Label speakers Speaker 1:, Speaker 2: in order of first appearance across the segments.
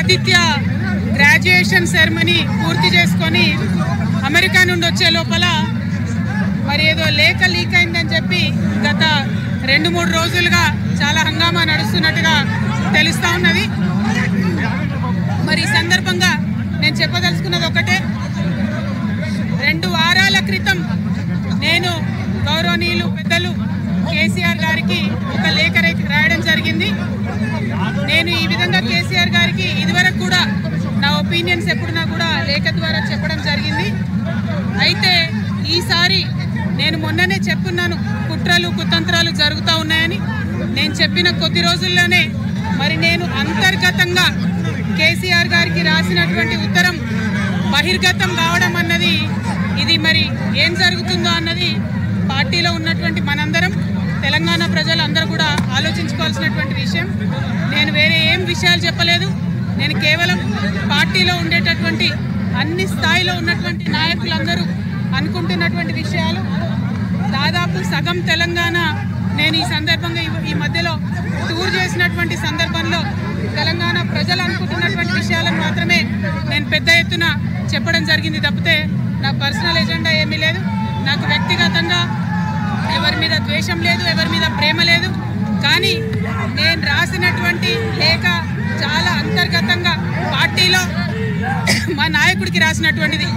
Speaker 1: Aditya graduation ceremony పూర్తి చేసుకొని America నుండి వచ్చే లోపల మరి ఏదో లేఖ లీక్ అయిందని చెప్పి గత 2-3 రోజులుగా చాలా హంగామా నడుస్తున్నట్టుగా తెలుస్తూ ఉన్నది. మరి ఈ సందర్భంగా నేను చెప్పదలుచుకున్నది ఒకటే, 2 వారాల క్రితం నేను గౌరవనీయులు పెద్దలు కేసీఆర్ గారికి ఒక లేఖ రాయడం జరిగింది. నేను ఈ విధంగా కేసీఆర్ గారికి ఇదివరకు కూడా నా ఒపీనియన్స్ ఎప్పుడున్నా కూడా లేఖ ద్వారా చెప్పడం జరిగింది. అయితే ఈసారి నేను మొన్ననే చెప్పున్నాను, కుట్రలు కుతంత్రాలు జరుగుతూ ఉన్నాయని. నేను చెప్పిన కొద్ది రోజుల్లోనే మరి నేను అంతర్గతంగా కేసీఆర్ గారికి రాసినటువంటి ఉత్తరం బహిర్గతం కావడం అన్నది, ఇది మరి ఏం జరుగుతుందో అన్నది పార్టీలో ఉన్నటువంటి మనందరం, తెలంగాణ ప్రజలందరూ కూడా ఆలోచించుకోవాల్సినటువంటి విషయం. నేను వేరే ఏం విషయాలు చెప్పలేదు. నేను కేవలం పార్టీలో ఉండేటటువంటి అన్ని స్థాయిలో ఉన్నటువంటి నాయకులందరూ అనుకుంటున్నటువంటి విషయాలు, దాదాపు సగం తెలంగాణ నేను ఈ సందర్భంగా ఈ మధ్యలో టూర్ చేసినటువంటి సందర్భంలో తెలంగాణ ప్రజలు అనుకుంటున్నటువంటి విషయాలను మాత్రమే నేను పెద్ద ఎత్తున చెప్పడం జరిగింది తప్పితే నా పర్సనల్ ఎజెండా ఏమీ లేదు. నాకు వ్యక్తిగతంగా ఎవరి మీద ద్వేషం లేదు, ఎవరి మీద ప్రేమ లేదు. కానీ నేను రాసినటువంటి లేఖ చాలా అంతర్గతంగా పార్టీలో మా నాయకుడికి రాసినటువంటిది.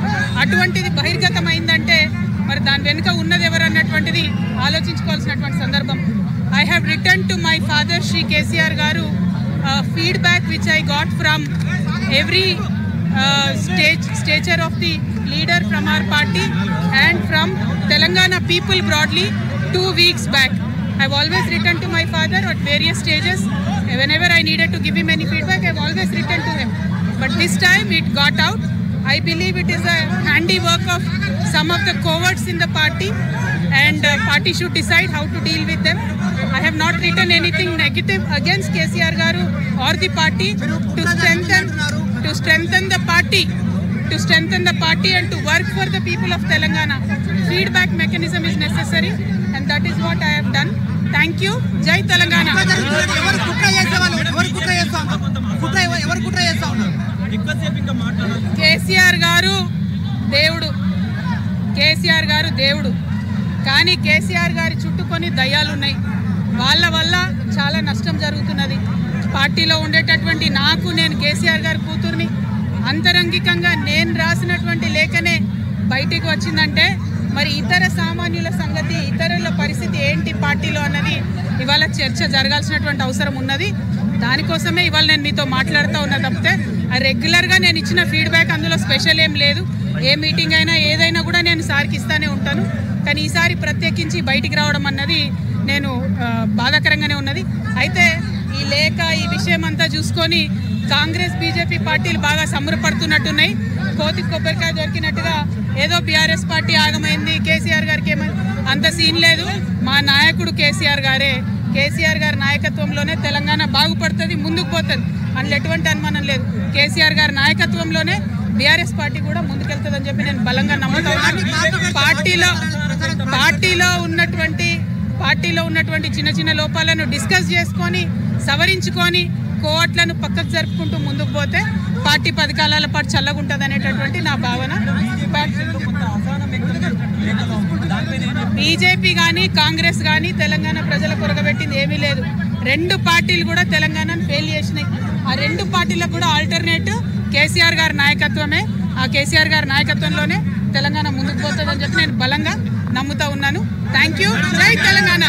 Speaker 1: అటువంటిది బహిర్గతమైందంటే మరి దాని వెనుక ఉన్నది ఎవరన్నటువంటిది ఆలోచించుకోవాల్సినటువంటి సందర్భం. I have return to my father Shri KCR garu feedback which I got from every stature of the leader from our party and from Telangana people broadly 2 weeks back. I've always written to my father at various stages. Whenever I needed to give him any feedback, I've always written to him. But this time it got out. I believe it is a handiwork of some of the cowards in the party, and party should decide how to deal with them. I have not written anything negative against KCR Garu or the party. To strengthen the party and to work for the people of Telangana. Feedback mechanism is necessary, and that is what I have done. Thank you. Jai Telangana. KCR గారు దేవుడు, కానీ కేసీఆర్ గారి చుట్టుకొని దయ్యాలు ఉన్నాయి. వాళ్ళ వల్ల చాలా నష్టం జరుగుతున్నది. పార్టీలో ఉండేటటువంటి నాకు, నేను కేసీఆర్ గారి కూతుర్ని, అంతరంగికంగా నేను రాసినటువంటి లేఖనే బయటికి వచ్చిందంటే మరి ఇతర సామాన్యుల సంగతి, ఇతరుల పరిస్థితి ఏంటి పార్టీలో అన్నది ఇవాళ చర్చ జరగాల్సినటువంటి అవసరం ఉన్నది. దానికోసమే ఇవాళ నేను మీతో మాట్లాడుతూ ఉన్నా తప్పితే రెగ్యులర్గా నేను ఇచ్చిన ఫీడ్బ్యాక్ అందులో స్పెషల్ ఏం లేదు. ఏ మీటింగ్ అయినా ఏదైనా కూడా నేను సార్కి ఇస్తానే ఉంటాను. కానీ ఈసారి ప్రత్యేకించి బయటికి రావడం అన్నది నేను బాధాకరంగానే ఉన్నది. అయితే ఈ లేఖ, ఈ విషయం అంతా చూసుకొని కాంగ్రెస్ బీజేపీ పార్టీలు బాగా సంబరపడుతున్నట్టున్నాయి. కోతి కొబ్బరికాయ దొరికినట్టుగా ఏదో బీఆర్ఎస్ పార్టీ ఆగమైంది, కేసీఆర్ గారికి ఏమైంది, అంత సీన్ లేదు. మా నాయకుడు కేసీఆర్ గారే. కేసీఆర్ గారి నాయకత్వంలోనే తెలంగాణ బాగుపడుతుంది, ముందుకు పోతుంది, అందులో ఎటువంటి అనుమానం లేదు. కేసీఆర్ గారి నాయకత్వంలోనే బీఆర్ఎస్ పార్టీ కూడా ముందుకెళ్తుందని చెప్పి నేను బలంగా నమ్ముతా ఉన్నాను. పార్టీలో ఉన్నటువంటి చిన్న చిన్న లోపాలను డిస్కస్ చేసుకొని, సవరించుకొని, కోవట్లను పక్కకు జరుపుకుంటూ ముందుకు పోతే పార్టీ 10 కాలాల పాటు చల్లగుంటుంది అనేటటువంటి నా భావన. బీజేపీ కానీ కాంగ్రెస్ కానీ తెలంగాణ ప్రజల కొరగబెట్టింది ఏమీ లేదు. 2 పార్టీలు కూడా తెలంగాణను ఫెయిల్ చేసినాయి. ఆ 2 పార్టీలకు కూడా ఆల్టర్నేటివ్ కేసీఆర్ గారి నాయకత్వమే. ఆ కేసీఆర్ గారి నాయకత్వంలోనే తెలంగాణ ముందుకు పోతుందని చెప్పి నేను బలంగా నమ్ముతా ఉన్నాను. Thank you. జై తెలంగాణ.